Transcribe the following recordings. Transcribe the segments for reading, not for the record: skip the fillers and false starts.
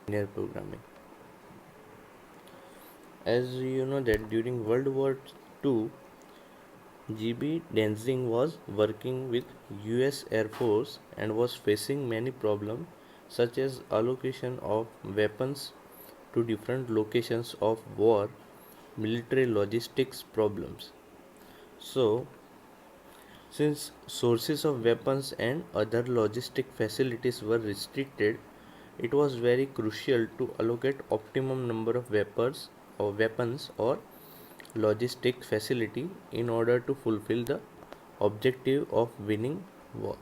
linear programming. As you know that during World War II, GB Denzing was working with US Air Force and was facing many problems such as allocation of weapons to different locations of war, military logistics problems. So, since sources of weapons and other logistic facilities were restricted, it was very crucial to allocate optimum number of weapons or logistic facility in order to fulfill the objective of winning war.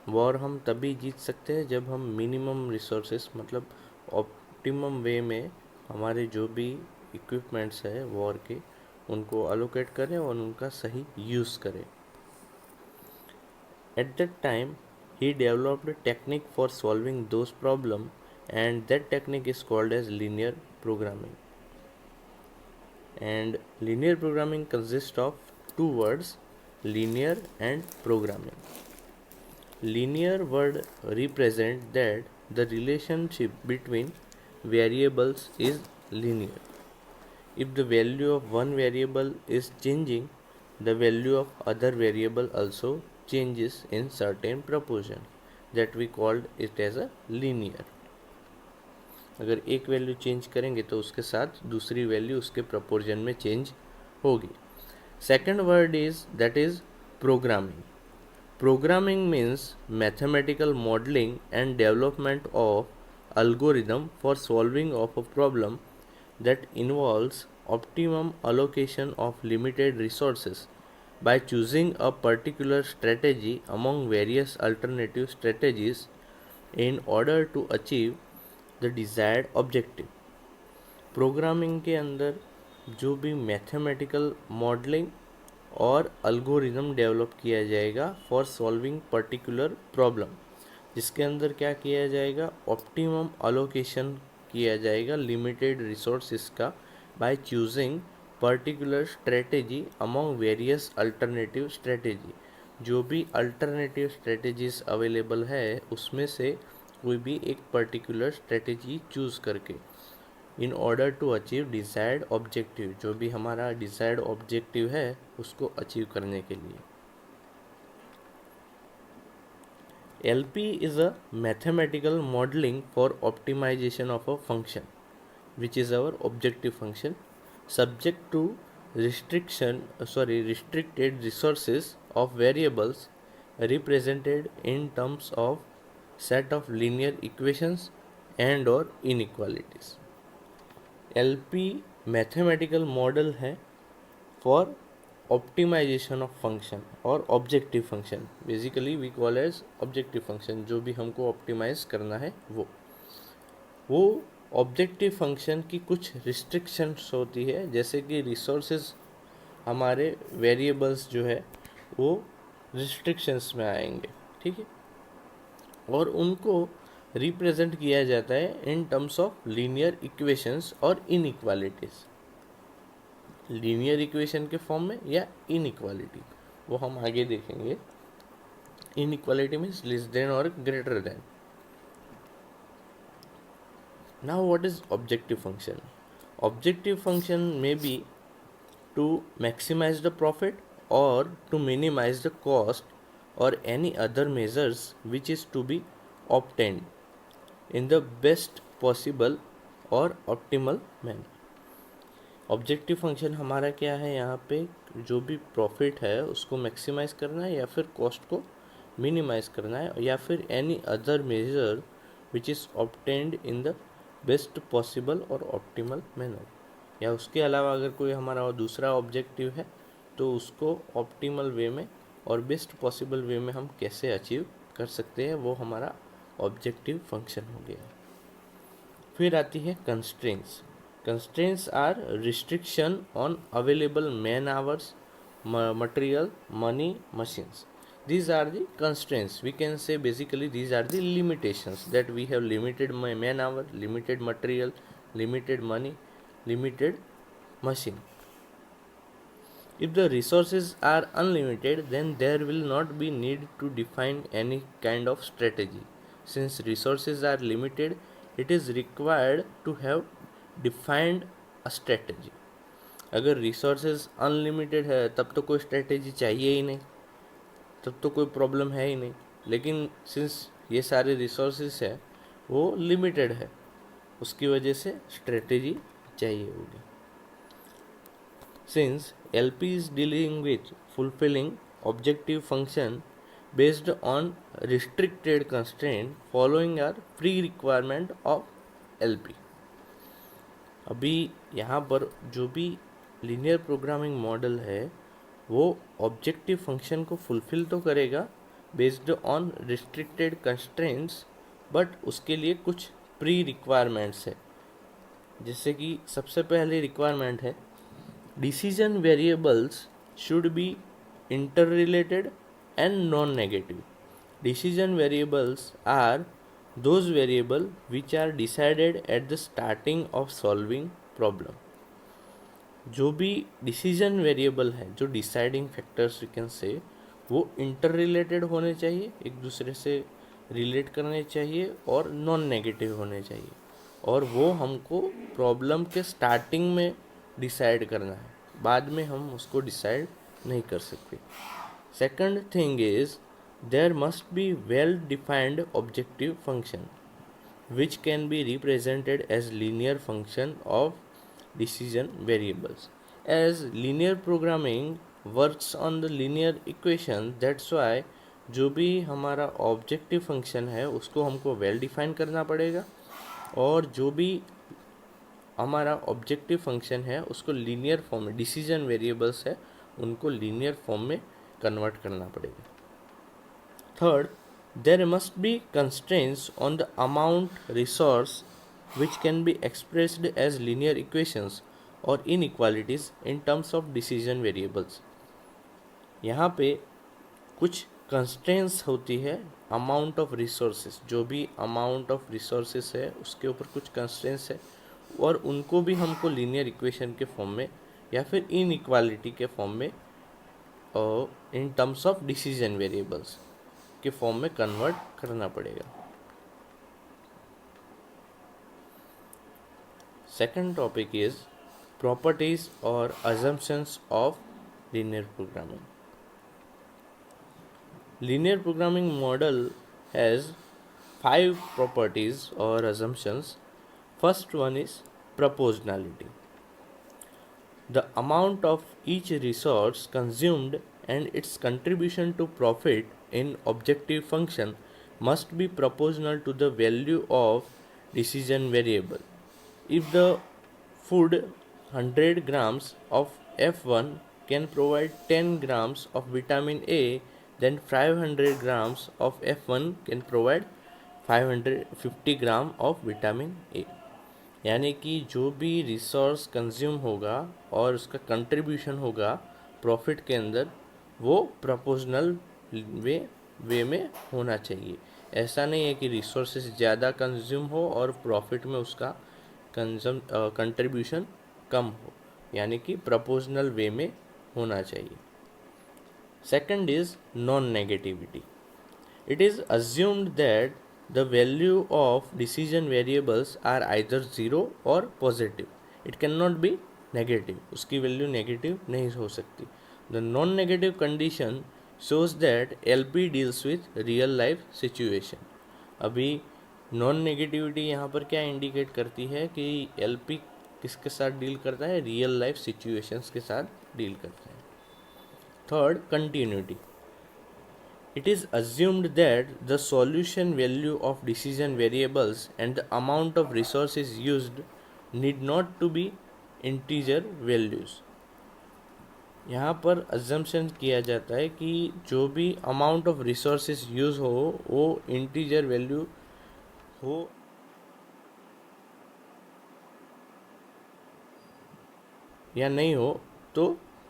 War हम तभी जीत सकते हैं जब हम minimum resources मतलब optimum way में हमारे जो भी इक्विपमेंट्स है वॉर के उनको अलोकेट करें और उनका सही यूज़ करें. At that time, he developed a technique for solving those problems, and that technique is called as linear programming. And linear programming consists of two words, linear and programming. Linear word represent that the relationship between variables is linear. If the value of one variable is changing, the value of other variable also changes in certain proportion, that we called it as a linear. अगर एक value change करेंगे तो उसके साथ दूसरी value उसके proportion में change होगी. Second word is that is programming. Programming means mathematical modeling and development of algorithm for solving of a problem that involves optimum allocation of limited resources by choosing a particular strategy among various alternative strategies in order to achieve the desired objective. Programming के अंदर जो भी mathematical modelling और algorithm develop किया जाएगा for solving particular problem, जिसके अंदर क्या किया जाएगा, ऑप्टिमम अलोकेशन किया जाएगा लिमिटेड रिसोर्सेज का by choosing particular strategy among various alternative strategy. जो भी अल्टरनेटिव स्ट्रेटेजीज अवेलेबल है उसमें से कोई भी एक पर्टिकुलर स्ट्रेटेजी चूज़ करके in order to achieve desired objective, जो भी हमारा डिज़ायर्ड ऑब्जेक्टिव है उसको अचीव करने के लिए. LP is a mathematical modeling for optimization of a function, which is our objective function, subject to restricted resources of variables represented in terms of set of linear equations and or inequalities. LP mathematical model है for optimization of function और objective function. Basically we call as objective function. जो भी हमको optimise करना है वो objective function की कुछ रिस्ट्रिक्शंस होती है, जैसे कि रिसोर्सेज हमारे वेरिएबल्स जो है वो रिस्ट्रिक्शंस में आएंगे, ठीक है, और उनको रिप्रेजेंट किया जाता है in terms of linear equations और इनइक्वालिटीज. लीनियर इक्वेशन के फॉर्म में या इनइक्वालिटी, वो हम आगे देखेंगे. इनइक्वालिटी मीन्स लेस देन और greater than. Now what is objective function? Objective function may be to maximize the profit और to minimize the cost or any other measures which is to be obtained in the best possible or optimal manner. Objective function हमारा क्या है, यहाँ पे जो भी profit है उसको मैक्सिमाइज करना है या फिर कॉस्ट को मिनिमाइज करना है या फिर any other major which is obtained in the best possible और ऑप्टिमल मैनर. या उसके अलावा अगर कोई हमारा दूसरा ऑब्जेक्टिव है तो उसको ऑप्टिमल वे में और बेस्ट पॉसिबल वे में हम कैसे अचीव कर सकते हैं, वो हमारा ऑब्जेक्टिव फंक्शन हो गया. फिर आती है constraints. Constraints are restriction on available man hours, material, money, machines. These are the constraints. We can say basically these are the limitations, that we have limited man hour, limited material, limited money, limited machine. If the resources are unlimited, then there will not be need to define any kind of strategy. Since resources are limited, it is required to have defined a strategy. अगर resources unlimited है तब तो कोई strategy चाहिए ही नहीं, तब तो कोई प्रॉब्लम है ही नहीं. लेकिन सिंस ये सारे रिसोर्सेज है वो लिमिटेड है, उसकी वजह से स्ट्रेटेजी चाहिए होगी. Since LP is dealing with fulfilling objective function based on restricted constraint, following are pre-requirement of LP. अभी यहाँ पर जो भी लीनियर प्रोग्रामिंग मॉडल है वो ऑब्जेक्टिव फंक्शन को फुलफिल तो करेगा based on restricted constraints, but उसके लिए कुछ प्री रिक्वायरमेंट्स है. जैसे कि सबसे पहली रिक्वायरमेंट है decision variables should be interrelated and non-negative. Decision variables are those variables which are decided at the starting of solving problem. जो भी डिसीजन वेरिएबल है, जो deciding factors you can say, वो इंटर होने चाहिए, एक दूसरे से रिलेट करने चाहिए और नॉन नेगेटिव होने चाहिए, और वो हमको प्रॉब्लम के स्टार्टिंग में डिसाइड करना है, बाद में हम उसको डिसाइड नहीं कर सकते. Second thing is there must be well defined objective function which can be represented as linear function of decision variables. As linear programming works on the linear equation, that's why जो भी हमारा objective function है उसको हमको well define करना पड़ेगा, और जो भी हमारा ऑब्जेक्टिव फंक्शन है उसको लीनियर फॉर्म में, डिसीजन वेरिएबल्स है उनको लीनियर फॉर्म में कन्वर्ट करना पड़ेगा. Third, there must be constraints on the amount resource which can be expressed as linear equations or inequalities in terms of decision variables. यहाँ पे कुछ constraints होती है amount of resources, जो भी amount of resources है उसके ऊपर कुछ constraints है, और उनको भी हमको linear equation के फॉर्म में या फिर inequality के फॉर्म में और in terms of decision variables के फॉर्म में कन्वर्ट करना पड़ेगा. सेकंड टॉपिक इज प्रॉपर्टीज और assumptions of linear programming. Linear programming model has 5 properties or assumptions. First one is proportionality. The amount of each resource consumed and its contribution to profit in objective function must be proportional to the value of decision variable. If the food 100 grams of F1 can provide 10 grams of vitamin A, then 500 grams of F1 can provide 550 gram of vitamin A. यानी कि जो भी resource consume होगा और उसका contribution होगा profit के अंदर, वो प्रोपोर्शनल वे में होना चाहिए. ऐसा नहीं है कि रिसोर्सेज ज़्यादा कंज्यूम हो और प्रॉफिट में उसका कंट्रीब्यूशन कम हो, यानी कि प्रोपोर्शनल वे में होना चाहिए. Second is non negativity. It is assumed that the value of decision variables are either 0 or positive. It cannot be negative. उसकी वैल्यू नेगेटिव नहीं हो सकती. The non-negative condition shows that LP deals with real life situation. अभी non negativity यहाँ पर क्या indicate करती है कि LP किसके साथ डील करता है, रियल लाइफ सिचुएशंस के साथ डील करता है. Third, continuity. It is assumed that the solution value of decision variables and the amount of resources used need not to be integer values. यहाँ पर assumption किया जाता है कि जो भी amount of resources use हो वो integer value हो या नहीं हो तो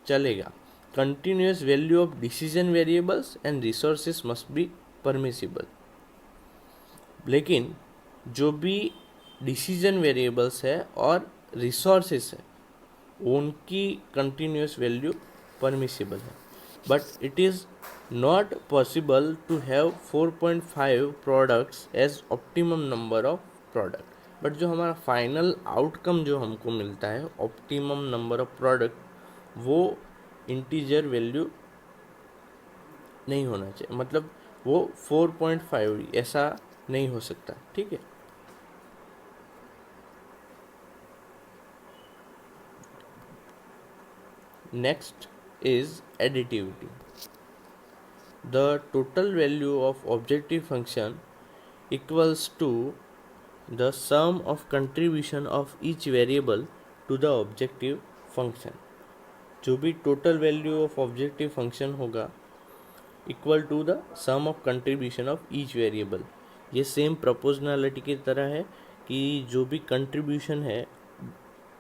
चलेगा. Continuous value of decision variables and resources must be permissible. लेकिन जो भी decision variables है और resources है उनकी continuous value permissible है. But it is not possible to have 4.5 products as optimum number of product. But जो हमारा फाइनल आउटकम जो हमको मिलता है ऑप्टिमम नंबर ऑफ प्रोडक्ट, वो इंटीजर वैल्यू नहीं होना चाहिए, मतलब वो 4.5 ऐसा नहीं हो सकता, ठीक है। Next is additivity. The total value of objective function equals to the sum of contribution of each variable to the objective function। जो भी total value of objective function होगा equal to the sum of contribution of each variable. ये same proportionality की तरह है कि जो भी कंट्रीब्यूशन है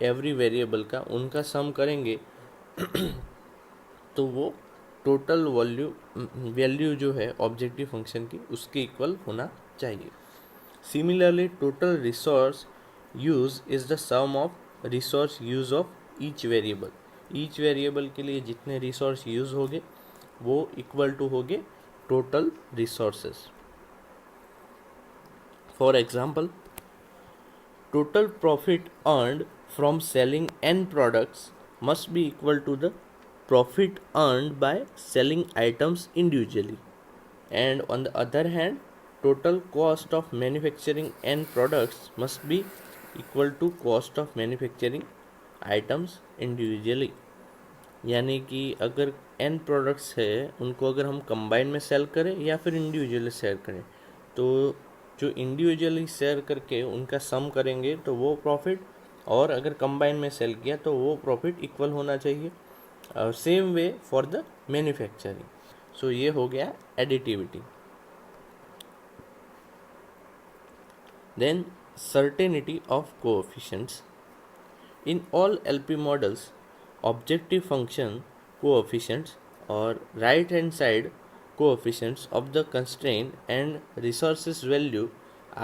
एवरी वेरिएबल का, उनका सम करेंगे तो वो टोटल वैल्यू जो है ऑब्जेक्टिव फंक्शन की उसके इक्वल होना चाहिए। Similarly total resource use is the sum of resource use of each variable. Each variable के लिए जितने रिसोर्स यूज होंगे वो इक्वल टू होंगे total resources. For example, total profit earned from selling n products must be equal to the profit earned by selling items individually, and on the other hand total cost of manufacturing n products must be equal to cost of manufacturing items individually। यानी कि अगर n products है उनको अगर हम combine में cell करें या फिर इंडिविजुअली सेल करें, तो जो इंडिविजुअली शेयर करके उनका सम करेंगे तो वो प्रॉफिट, और अगर कंबाइन में सेल किया तो वो प्रॉफिट इक्वल होना चाहिए। Same way for the manufacturing. So ये हो गया additivity. Then certainty of coefficients. In all LP models objective function coefficients और right hand side coefficients of the constraint and resources value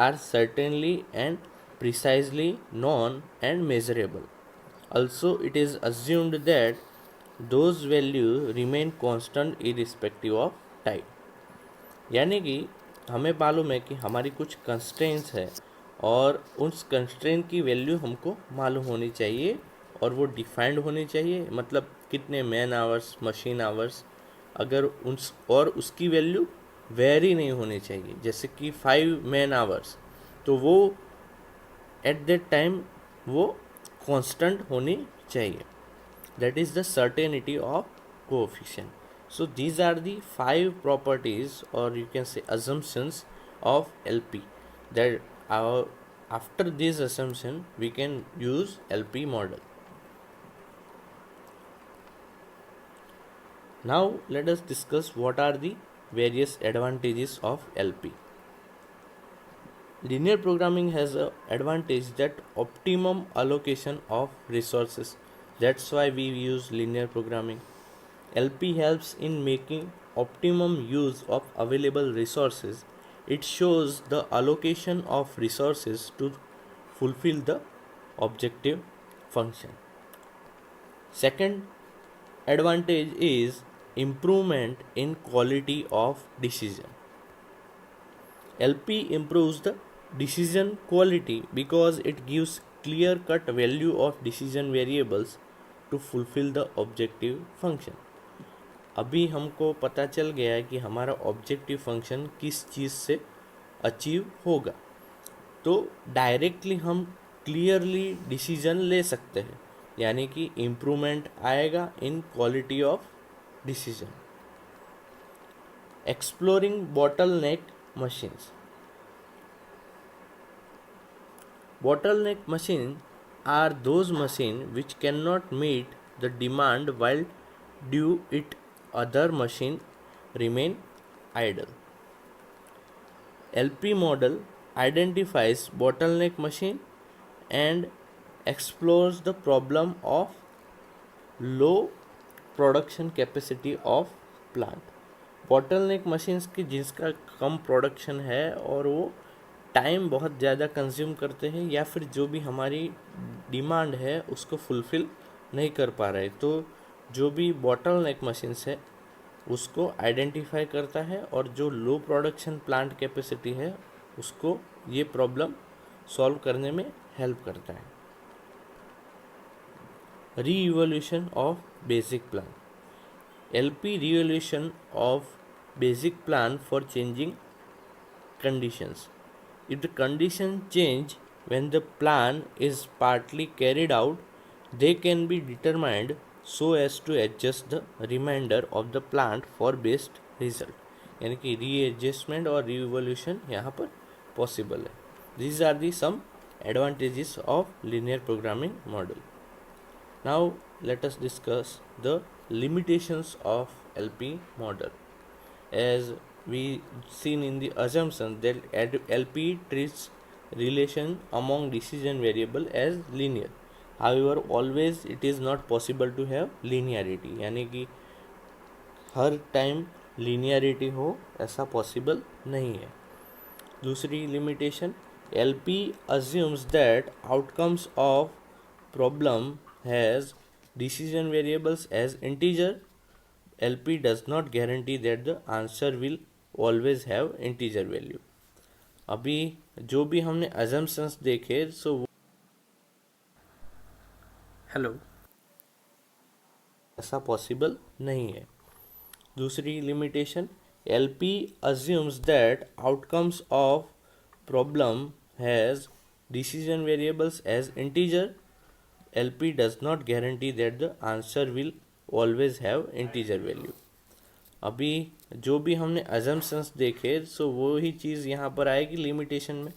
are certainly and precisely known and measurable. Also, it is assumed that those values remain constant irrespective of time। यानी कि हमें मालूम है कि हमारी कुछ constraints है और उस कंस्ट्रेंट की वैल्यू हमको मालूम होनी चाहिए और वो डिफाइंड होनी चाहिए, मतलब कितने मैन आवर्स, मशीन आवर्स, अगर उसकी वैल्यू वेरी नहीं होनी चाहिए। जैसे कि 5 मैन आवर्स, तो वो एट दैट टाइम वो कांस्टेंट होनी चाहिए। That is the certainty of coefficient. So these are the 5 properties, or you can say assumptions, of LP that after this assumption we can use LP model. Now let us discuss what are the various advantages of LP. Linear programming has an advantage that optimum allocation of resources. That's why we use linear programming. LP helps in making optimum use of available resources. It shows the allocation of resources to fulfill the objective function. Second advantage is improvement in quality of decision. LP improves the decision quality because it gives clear cut value of decision variables to fulfill the objective function। अभी हमको पता चल गया है कि हमारा objective function किस चीज़ से अचीव होगा, तो डायरेक्टली हम क्लियरली डिसीजन ले सकते हैं, यानी कि इम्प्रूवमेंट आएगा in quality of decision. Exploring bottleneck machines. Bottleneck machines are those machines which cannot meet the demand while due it other machine remain idle. LP model identifies bottleneck machine and explores the problem of low production capacity of plant। bottleneck machines की जिसका कम production है और वो time बहुत ज़्यादा consume करते हैं, या फिर जो भी हमारी डिमांड है उसको फुलफ़िल नहीं कर पा रहे, तो जो भी बॉटलनेक मशीन्स है उसको आइडेंटिफाई करता है, और जो लो प्रोडक्शन प्लांट कैपेसिटी है उसको ये प्रॉब्लम सॉल्व करने में हेल्प करता है। Re-evaluation of basic plan, LP re-evaluation of basic plan for changing conditions. If the conditions change when the plan is partly carried out, they can be determined so as to adjust the remainder of the plan for best result. यानी कि readjustment और रीइवोल्यूशन यहाँ पर possible है. These are the some advantages of linear programming model. Now let us discuss the limitations of LP model. As we seen in the assumption that LP treats relation among decision variable as linear. However, always it is not possible to have linearity, यानी कि हर time linearity हो ऐसा possible नहीं है. दूसरी limitation, LP assumes that outcomes of problem has decision variables as integer. LP does not guarantee that the answer will always have integer value. अभी जो भी हमने assumptions देखे सो हेलो ऐसा पॉसिबल नहीं है. दूसरी limitation, LP assumes that outcomes of problem has decision variables as integer. LP does not guarantee that the answer will always have integer value. अभी जो भी हमने assumptions देखे सो वो ही चीज़ यहाँ पर आएगी लिमिटेशन में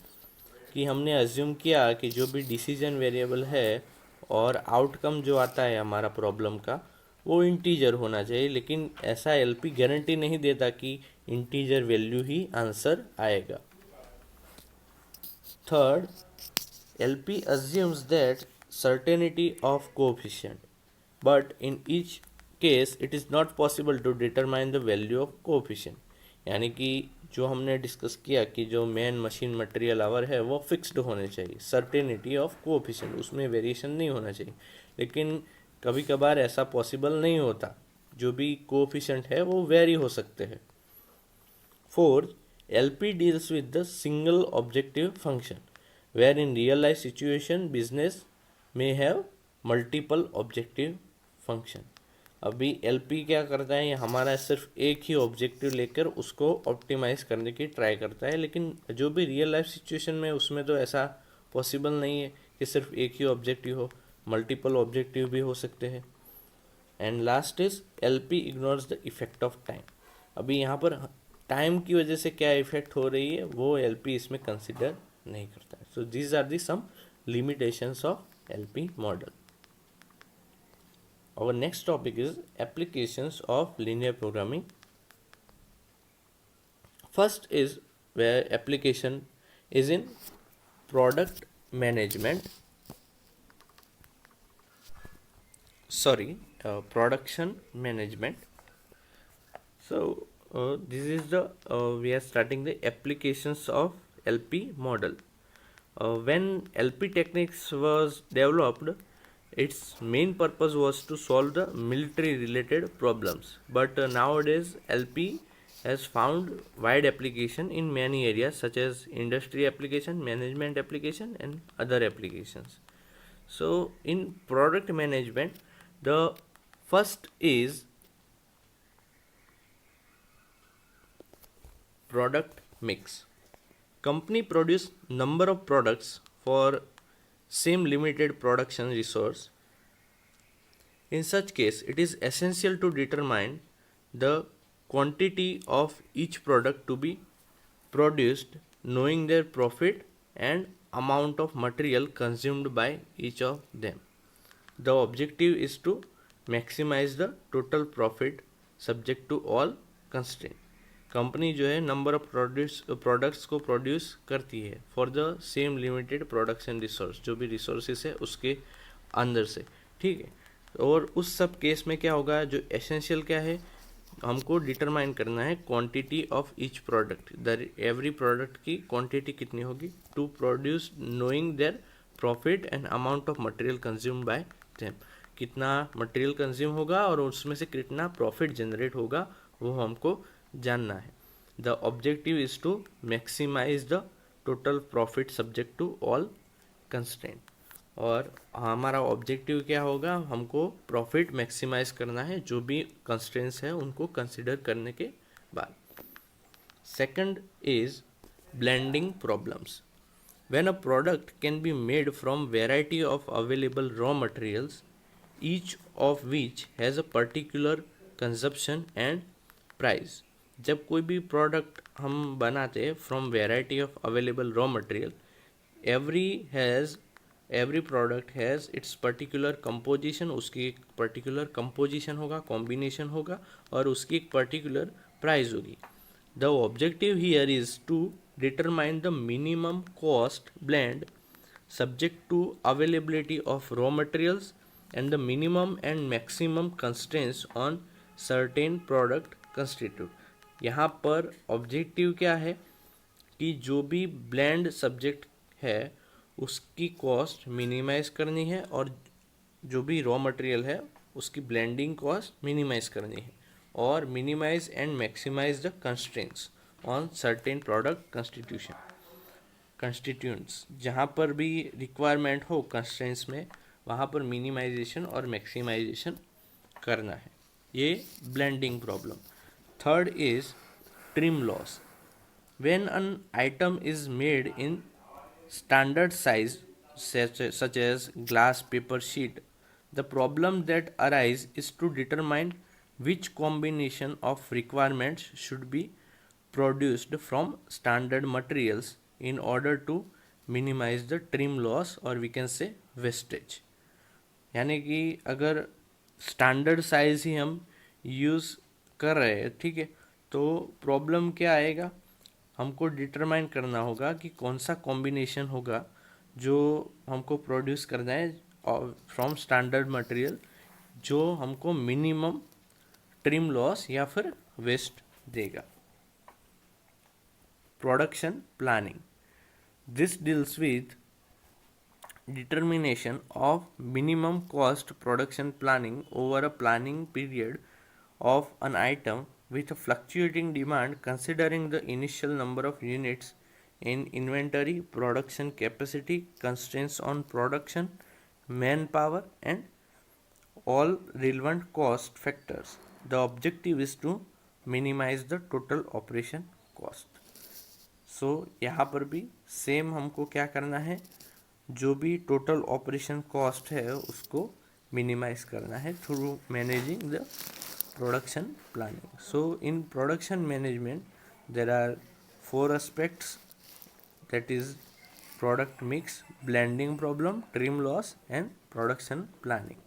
कि हमने अज्यूम किया कि जो भी डिसीजन वेरिएबल है और आउटकम जो आता है हमारा प्रॉब्लम का वो इंटीजर होना चाहिए, लेकिन ऐसा LP गारंटी नहीं देता कि इंटीजर वैल्यू ही आंसर आएगा. Third, LP assumes that certainty of coefficient, but in each case it is not possible to determine the value of coefficient. यानी कि जो हमने डिस्कस किया कि जो मेन मशीन मटेरियल आवर है वो फिक्स्ड होने चाहिए, सर्टेनिटी ऑफ कोएफिशिएंट, उसमें वेरिएशन नहीं होना चाहिए, लेकिन कभी कभार ऐसा पॉसिबल नहीं होता, जो भी कोएफिशिएंट है वो वेरी हो सकते हैं. Fourth, LP deals with the single objective function, where in real life situation business may have multiple objective function. अभी LP क्या करता है, हमारा सिर्फ एक ही ऑब्जेक्टिव लेकर उसको ऑप्टिमाइज करने की ट्राई करता है, लेकिन जो भी रियल लाइफ सिचुएशन में उसमें तो ऐसा पॉसिबल नहीं है कि सिर्फ एक ही ऑब्जेक्टिव हो, मल्टीपल ऑब्जेक्टिव भी हो सकते हैं. And last is LP ignores the effect of time. अभी यहाँ पर टाइम की वजह से क्या इफेक्ट हो रही है वो LP इसमें कंसिडर नहीं करता है. So these are the some limitations of LP model. Our next topic is applications of linear programming. First is where application is in product management. Production management. So this is the we are starting the applications of LP model. When LP techniques was developed, its main purpose was to solve the military related problems, but nowadays LP has found wide application in many areas such as industry application, management application and other applications. So in product management, the first is product mix. Company produce number of products for same limited production resource. In such case, it is essential to determine the quantity of each product to be produced, knowing their profit and amount of material consumed by each of them. The objective is to maximize the total profit subject to all constraint. Company जो है number of products को produce करती है for the same limited production resource, जो भी resources है उसके अंदर से, ठीक है. और उस सब केस में क्या होगा, जो एसेंशियल क्या है, हमको डिटरमाइन करना है quantity of each product, the every product की क्वांटिटी कितनी होगी, to produce knowing their profit and amount of material consume by them. कितना मटेरियल कंज्यूम होगा और उसमें से कितना प्रॉफिट जनरेट होगा वो हमको जानना है. The objective is to maximize the total profit subject to all constraint। और हमारा ऑब्जेक्टिव क्या होगा, हमको प्रॉफिट मैक्सिमाइज करना है जो भी कंस्ट्रेंट्स है उनको कंसिडर करने के बाद। Second is blending problems. When a product can be made from variety of available raw materials, each of which has a particular consumption and price। जब कोई भी प्रोडक्ट हम बनाते हैं from variety of available raw material, every product has its particular composition, उसकी एक particular composition होगा, combination होगा और उसकी एक पर्टिकुलर प्राइस होगी। The objective here is to determine the minimum cost blend subject to availability of raw materials and the minimum and maximum constraints on certain product constitute। यहाँ पर objective क्या है कि जो भी ब्लेंड सब्जेक्ट है उसकी कॉस्ट मिनिमाइज करनी है और जो भी रॉ मटेरियल है उसकी ब्लेंडिंग कॉस्ट मिनिमाइज करनी है और minimize and maximize the constraints on certain product constituents. जहाँ पर भी रिक्वायरमेंट हो कंस्ट्रेंट्स में वहाँ पर मिनिमाइजेशन और मैक्सिमाइजेशन करना है, ये blending problem. Third is trim loss. When an item is made in standard size such as glass paper sheet, the problem that arises is to determine which combination of requirements should be produced from standard materials in order to minimize the trim loss or we can say wastage। यानी कि अगर standard size ही हम use कर रहे हैं, ठीक है, तो प्रॉब्लम क्या आएगा, हमको डिटरमाइन करना होगा कि कौन सा कॉम्बिनेशन होगा जो हमको प्रोड्यूस करना है फ्रॉम स्टैंडर्ड मटेरियल जो हमको मिनिमम ट्रिम लॉस या फिर वेस्ट देगा। Production planning, this deals with determination of minimum cost production planning over a planning period of an item with a fluctuating demand, considering the initial number of units in inventory, production capacity, constraints on production, manpower and all relevant cost factors। The objective is to minimize the total operation cost। सो यहाँ पर भी same हमको क्या करना है, जो भी total operation cost है उसको मिनिमाइज करना है through managing the production planning. So in production management there are 4 aspects, that is product mix, blending problem, trim loss and production planning.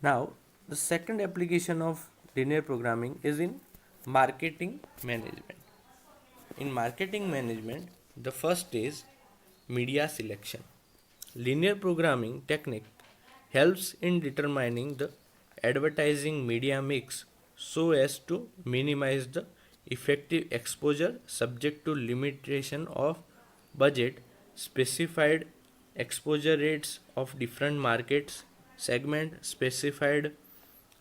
Now the second application of linear programming is in marketing management। In marketing management, the first is media selection। Linear programming technique helps in determining the advertising media mix so as to minimize the effective exposure subject to limitation of budget, specified exposure rates of different markets segment, specified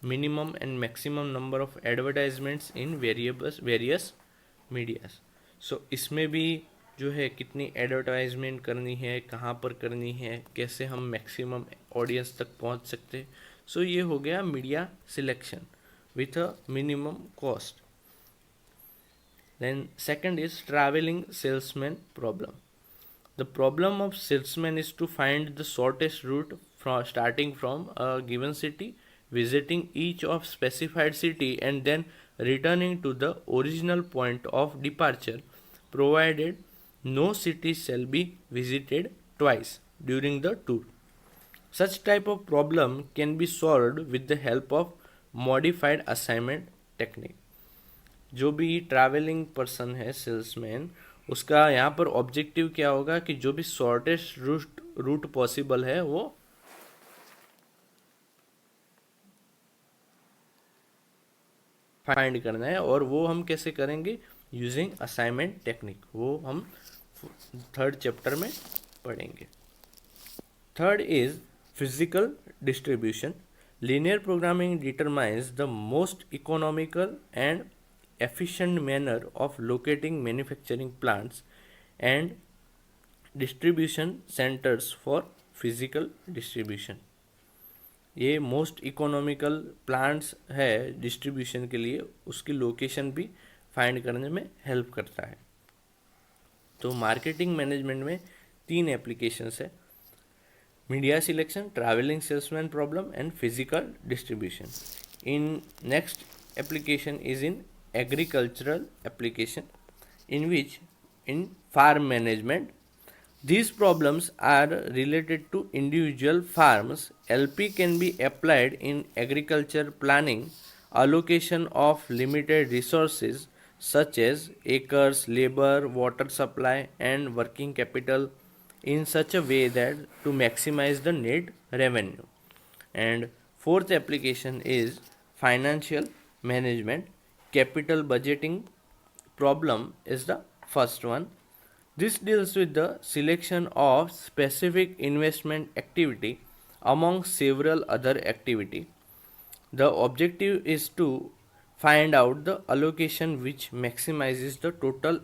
minimum and maximum number of advertisements in various medias। सो इसमें भी जो है कितनी advertisement करनी है, कहाँ पर करनी है, कैसे हम मैक्सिमम ऑडियंस तक पहुँच सकते हैं। सो ये हो गया media selection with a minimum cost. Then second is travelling salesman problem. The problem of salesman is to find the shortest route starting from a given city, visiting each of specified city and then returning to the original point of departure, provided no city shall be visited twice during the tour। Such type of problem can be solved with the help of modified assignment technique। जो भी travelling person है salesman, उसका यहाँ पर objective क्या होगा कि जो भी शॉर्टेस्ट रूट पॉसिबल है वो फाइंड करना है, और वो हम कैसे करेंगे, यूजिंग असाइनमेंट टेक्निक। वो हम थर्ड चैप्टर में पढ़ेंगे। Third is physical distribution. Linear programming determines the most economical and efficient manner of locating manufacturing plants and distribution centers for physical distribution. ये मोस्ट इकोनॉमिकल प्लांट्स है distribution के लिए, उसकी location भी फाइंड करने में हेल्प करता है. तो मार्केटिंग मैनेजमेंट में 3 एप्लीकेशंस है: media selection, travelling salesman problem and physical distribution. In next application is in agricultural application, in which in farm management these problems are related to individual farms. LP can be applied in agriculture planning, allocation of limited resources such as acres, labor, water supply and working capital in such a way that to maximize the net revenue. And fourth application is financial management. Capital budgeting problem is the first one. This deals with the selection of specific investment activity among several other activity. The objective is to find out the allocation which maximizes the total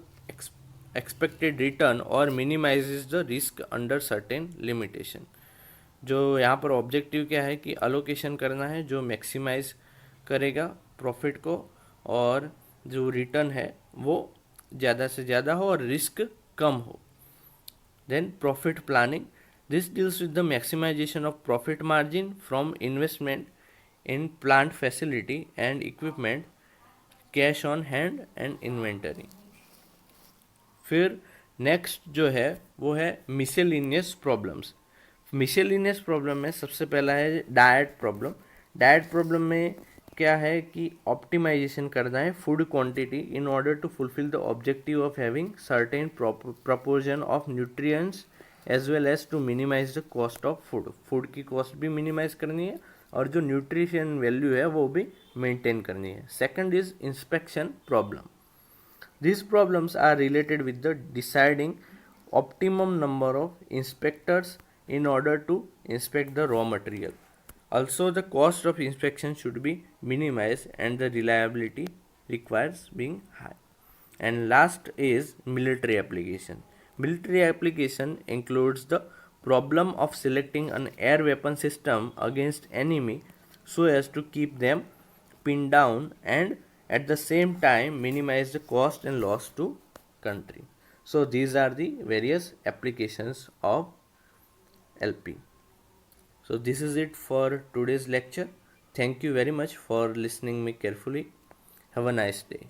expected return or minimizes the risk under certain limitation. जो यहाँ पर objective क्या है कि allocation करना है जो maximise करेगा प्रॉफिट को और जो रिटर्न है वो ज़्यादा से ज़्यादा हो और रिस्क कम हो. Then profit planning, this deals with the maximization of profit margin from investment in plant facility and equipment, cash on hand and inventory. फिर नेक्स्ट जो है वो है मिसेलिनियस प्रॉब्लम्स. मिसेलिनियस प्रॉब्लम में सबसे पहला है डाइट प्रॉब्लम. डाइट प्रॉब्लम में क्या है कि ऑप्टिमाइजेशन करना है food quantity in order to fulfil the objective of having certain proportion of nutrients as well as to minimize the cost of food. Food की कॉस्ट भी मिनिमाइज करनी है और जो न्यूट्रिशन वैल्यू है वो भी मेंटेन करनी है. Second is inspection problem. These problems are related with the deciding optimum number of inspectors in order to inspect the raw material. Also, the cost of inspection should be minimized and the reliability requires being high. And last is military application. Military application includes the problem of selecting an air weapon system against enemy so as to keep them pinned down and at the same time minimize the cost and loss to country. So these are the various applications of LP. So this is it for today's lecture. Thank you very much for listening me carefully. Have a nice day.